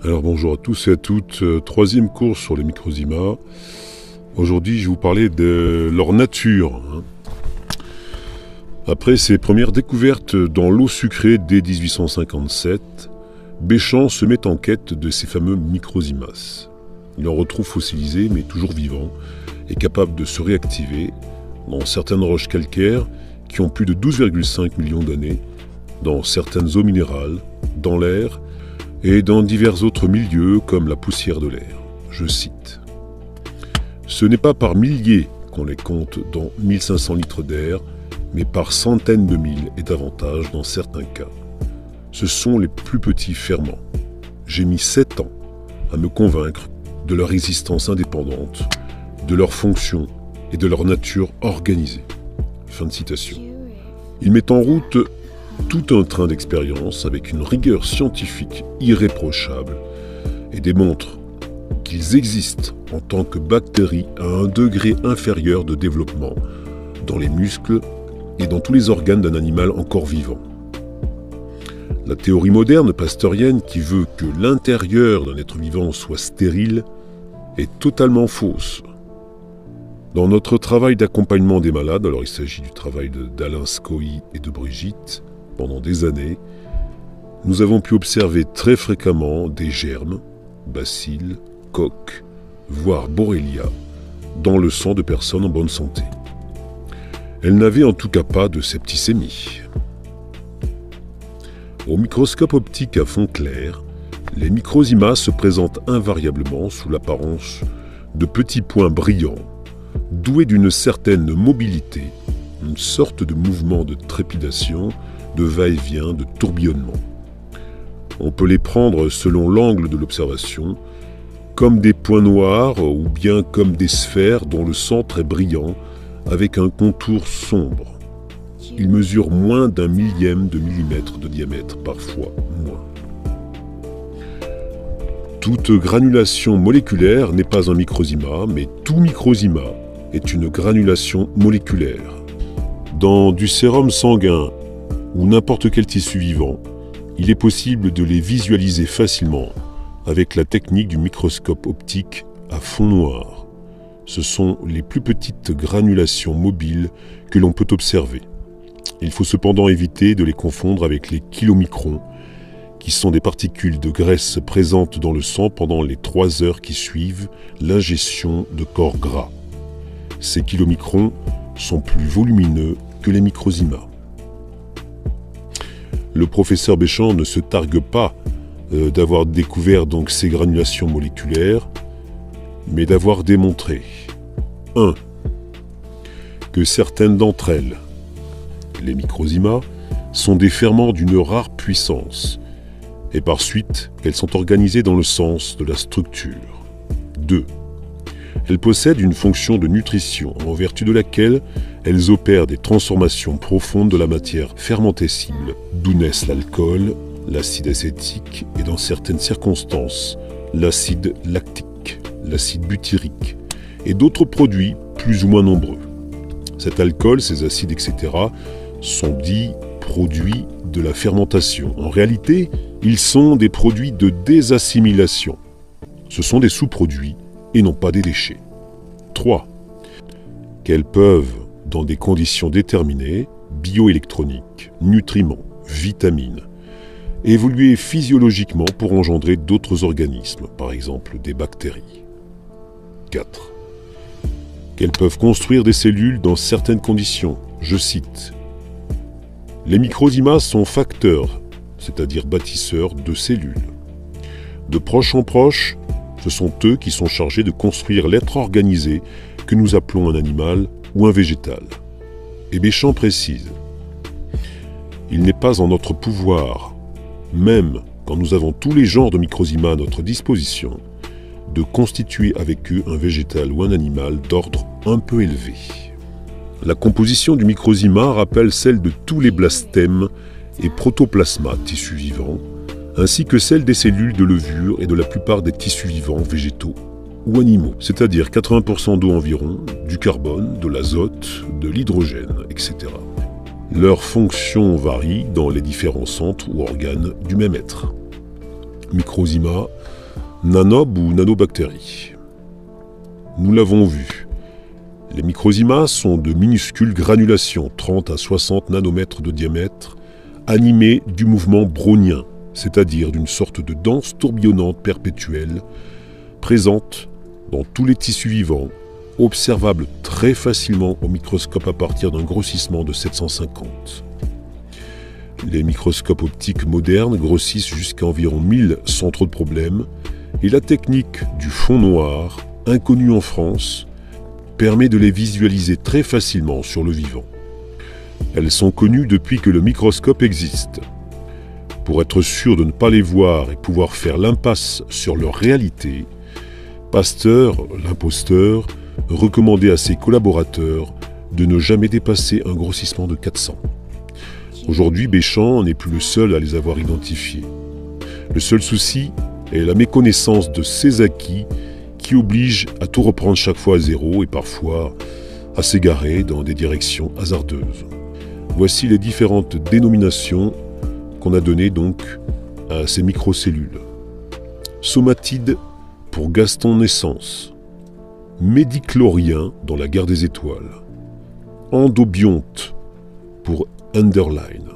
Alors bonjour à tous et à toutes, troisième cours sur les microzymas. Aujourd'hui je vais vous parler de leur nature. Après ses premières découvertes dans l'eau sucrée dès 1857, Béchamp se met en quête de ces fameux microzymas. Il en retrouve fossilisés mais toujours vivants et capables de se réactiver dans certaines roches calcaires qui ont plus de 12,5 millions d'années, dans certaines eaux minérales, dans l'air et dans divers autres milieux comme la poussière de l'air. Je cite. « Ce n'est pas par milliers qu'on les compte dans 1500 litres d'air, mais par centaines de mille et davantage dans certains cas. Ce sont les plus petits ferments. J'ai mis 7 ans à me convaincre de leur existence indépendante, de leur fonction et de leur nature organisée. » Fin de citation. Il met en route tout un train d'expérience avec une rigueur scientifique irréprochable et démontre qu'ils existent en tant que bactéries à un degré inférieur de développement dans les muscles et dans tous les organes d'un animal encore vivant. La théorie moderne pasteurienne qui veut que l'intérieur d'un être vivant soit stérile est totalement fausse. Dans notre travail d'accompagnement des malades, alors il s'agit du travail d'Alain Scoy et de Brigitte, pendant des années, nous avons pu observer très fréquemment des germes, bacilles, coques, voire borrelia, dans le sang de personnes en bonne santé. Elles n'avaient en tout cas pas de septicémie. Au microscope optique à fond clair, les microzymas se présentent invariablement sous l'apparence de petits points brillants, doués d'une certaine mobilité, une sorte de mouvement de trépidation, de va-et-vient, de tourbillonnement. On peut les prendre selon l'angle de l'observation, comme des points noirs ou bien comme des sphères dont le centre est brillant avec un contour sombre. Ils mesurent moins d'un millième de millimètre de diamètre, parfois moins. Toute granulation moléculaire n'est pas un microzyma, mais tout microzyma est une granulation moléculaire. Dans du sérum sanguin ou n'importe quel tissu vivant, il est possible de les visualiser facilement avec la technique du microscope optique à fond noir. Ce sont les plus petites granulations mobiles que l'on peut observer. Il faut cependant éviter de les confondre avec les kilomicrons, qui sont des particules de graisse présentes dans le sang pendant les 3 heures qui suivent l'ingestion de corps gras. Ces kilomicrons sont plus volumineux que les microzymas. Le professeur Béchamp ne se targue pas d'avoir découvert donc ces granulations moléculaires, mais d'avoir démontré 1. Que certaines d'entre elles, les microzymas, sont des ferments d'une rare puissance, et par suite qu'elles sont organisées dans le sens de la structure. 2. Elles possèdent une fonction de nutrition en vertu de laquelle elles opèrent des transformations profondes de la matière fermentescible, d'où naissent l'alcool, l'acide acétique et dans certaines circonstances, l'acide lactique, l'acide butyrique et d'autres produits plus ou moins nombreux. Cet alcool, ces acides, etc. sont dits produits de la fermentation. En réalité, ils sont des produits de désassimilation. Ce sont des sous-produits et non pas des déchets. 3. Qu'elles peuvent, dans des conditions déterminées, bioélectroniques, nutriments, vitamines, évoluer physiologiquement pour engendrer d'autres organismes, par exemple des bactéries. 4. Qu'elles peuvent construire des cellules dans certaines conditions. Je cite. Les microzymas sont facteurs, c'est-à-dire bâtisseurs de cellules. De proche en proche, ce sont eux qui sont chargés de construire l'être organisé que nous appelons un animal ou un végétal. Et Béchamp précise, il n'est pas en notre pouvoir, même quand nous avons tous les genres de microzymas à notre disposition, de constituer avec eux un végétal ou un animal d'ordre un peu élevé. La composition du microzyma rappelle celle de tous les blastèmes et protoplasma, tissus vivants, ainsi que celle des cellules de levure et de la plupart des tissus vivants végétaux ou animaux, c'est-à-dire 80% d'eau environ, du carbone, de l'azote, de l'hydrogène, etc. Leurs fonctions varient dans les différents centres ou organes du même être. microzima, nanobes ou nanobactéries. Nous l'avons vu. Les microzimas sont de minuscules granulations, 30 à 60 nanomètres de diamètre, animées du mouvement brownien, c'est-à-dire d'une sorte de danse tourbillonnante perpétuelle, présente dans tous les tissus vivants, observable très facilement au microscope à partir d'un grossissement de 750. Les microscopes optiques modernes grossissent jusqu'à environ 1000 sans trop de problèmes, et la technique du fond noir, inconnue en France, permet de les visualiser très facilement sur le vivant. Elles sont connues depuis que le microscope existe. Pour être sûr de ne pas les voir et pouvoir faire l'impasse sur leur réalité, Pasteur, l'imposteur, recommandait à ses collaborateurs de ne jamais dépasser un grossissement de 400. Aujourd'hui, Béchamp n'est plus le seul à les avoir identifiés. Le seul souci est la méconnaissance de ces acquis qui oblige à tout reprendre chaque fois à zéro et parfois à s'égarer dans des directions hasardeuses. Voici les différentes dénominations qu'on a données donc à ces microcellules. Somatide pour Gaston Naissance, médichlorien dans la guerre des étoiles, endobionte pour Underline,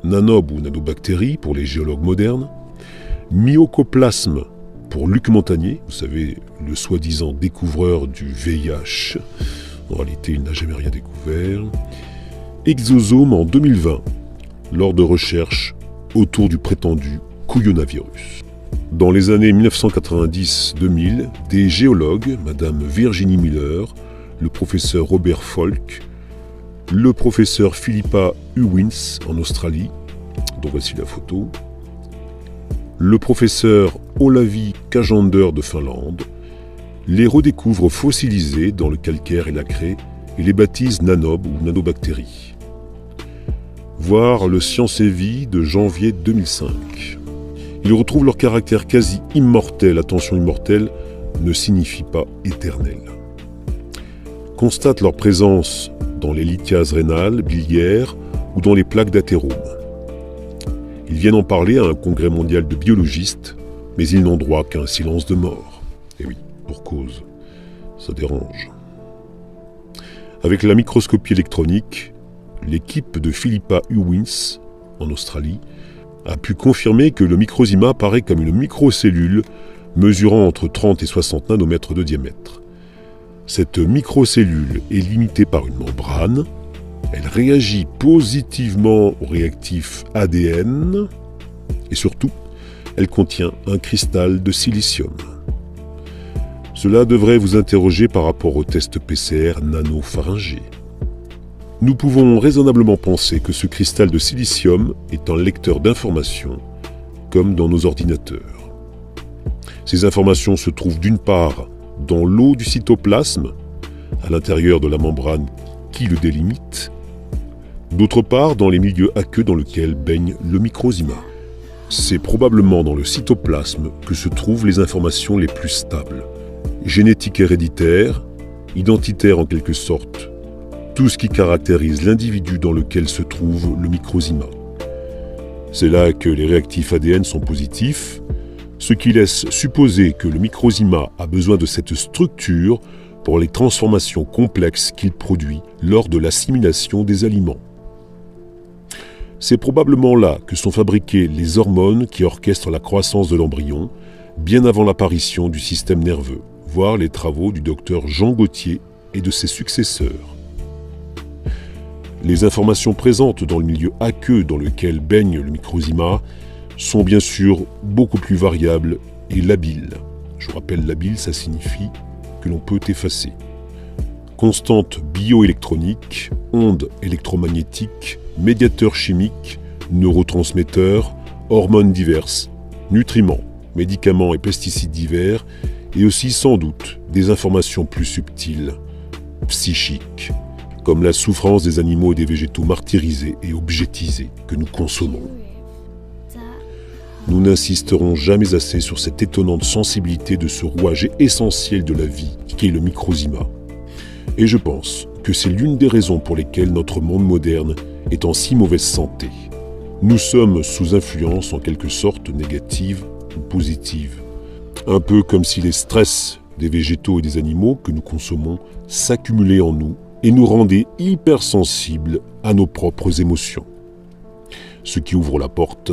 nanobe ou nanobactérie pour les géologues modernes, myocoplasme pour Luc Montagnier, vous savez, le soi-disant découvreur du VIH. En réalité, il n'a jamais rien découvert. Exosome en 2020, lors de recherches autour du prétendu couillonavirus. Dans les années 1990-2000, des géologues, Madame Virginie Miller, le professeur Robert Folk, le professeur Philippa Ewins en Australie, dont voici la photo, le professeur Olavi Kajander de Finlande, les redécouvrent fossilisés dans le calcaire et la craie et les baptisent nanobes ou nanobactéries. Voir le Science et Vie de janvier 2005. Ils retrouvent leur caractère quasi immortel. Attention, immortel ne signifie pas éternel. Constatent leur présence dans les lithiases rénales, biliaires ou dans les plaques d'athérome. Ils viennent en parler à un congrès mondial de biologistes, mais ils n'ont droit qu'à un silence de mort. Et oui, pour cause, ça dérange. Avec la microscopie électronique, l'équipe de Philippa Ewins, en Australie, a pu confirmer que le microzima apparaît comme une microcellule mesurant entre 30 et 60 nanomètres de diamètre. Cette microcellule est limitée par une membrane. Elle réagit positivement au réactif ADN et surtout, elle contient un cristal de silicium. Cela devrait vous interroger par rapport au test PCR nanopharyngé. Nous pouvons raisonnablement penser que ce cristal de silicium est un lecteur d'informations, comme dans nos ordinateurs. Ces informations se trouvent d'une part dans l'eau du cytoplasme, à l'intérieur de la membrane qui le délimite, d'autre part dans les milieux aqueux dans lesquels baigne le microzima. C'est probablement dans le cytoplasme que se trouvent les informations les plus stables. Génétique héréditaire, identitaire en quelque sorte, tout ce qui caractérise l'individu dans lequel se trouve le microzima. C'est là que les réactifs ADN sont positifs, ce qui laisse supposer que le microzima a besoin de cette structure pour les transformations complexes qu'il produit lors de l'assimilation des aliments. C'est probablement là que sont fabriquées les hormones qui orchestrent la croissance de l'embryon, bien avant l'apparition du système nerveux, voire les travaux du docteur Jean Gauthier et de ses successeurs. Les informations présentes dans le milieu aqueux dans lequel baigne le microzima sont bien sûr beaucoup plus variables et labiles. Je vous rappelle, labile, ça signifie que l'on peut effacer. Constantes bioélectroniques, ondes électromagnétiques, médiateurs chimiques, neurotransmetteurs, hormones diverses, nutriments, médicaments et pesticides divers, et aussi sans doute des informations plus subtiles, psychiques, comme la souffrance des animaux et des végétaux martyrisés et objetisés que nous consommons. Nous n'insisterons jamais assez sur cette étonnante sensibilité de ce rouage essentiel de la vie qu'est le microzima. Et je pense que c'est l'une des raisons pour lesquelles notre monde moderne est en si mauvaise santé. Nous sommes sous influence en quelque sorte négative ou positive. Un peu comme si les stress des végétaux et des animaux que nous consommons s'accumulaient en nous et nous rendaient hypersensibles à nos propres émotions. Ce qui ouvre la porte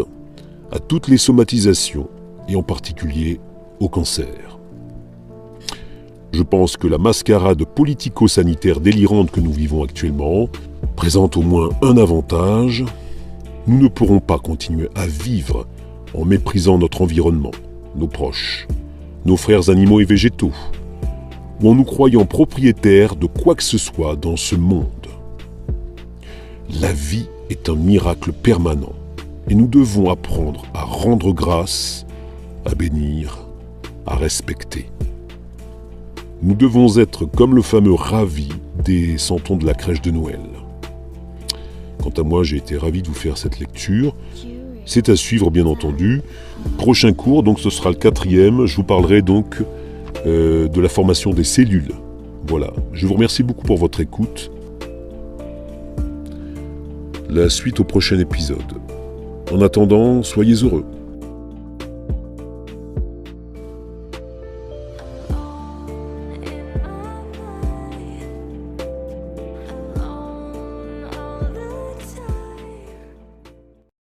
à toutes les somatisations et en particulier au cancer. Je pense que la mascarade politico-sanitaire délirante que nous vivons actuellement présente au moins un avantage. Nous ne pourrons pas continuer à vivre en méprisant notre environnement, nos proches, nos frères animaux et végétaux, ou en nous croyant propriétaires de quoi que ce soit dans ce monde. La vie est un miracle permanent et nous devons apprendre à rendre grâce, à bénir, à respecter. Nous devons être comme le fameux ravi des santons de la crèche de Noël. Quant à moi, j'ai été ravi de vous faire cette lecture. C'est à suivre, bien entendu. Prochain cours, donc ce sera le 4e. Je vous parlerai donc de la formation des cellules. Voilà. Je vous remercie beaucoup pour votre écoute. La suite au prochain épisode. En attendant, soyez heureux.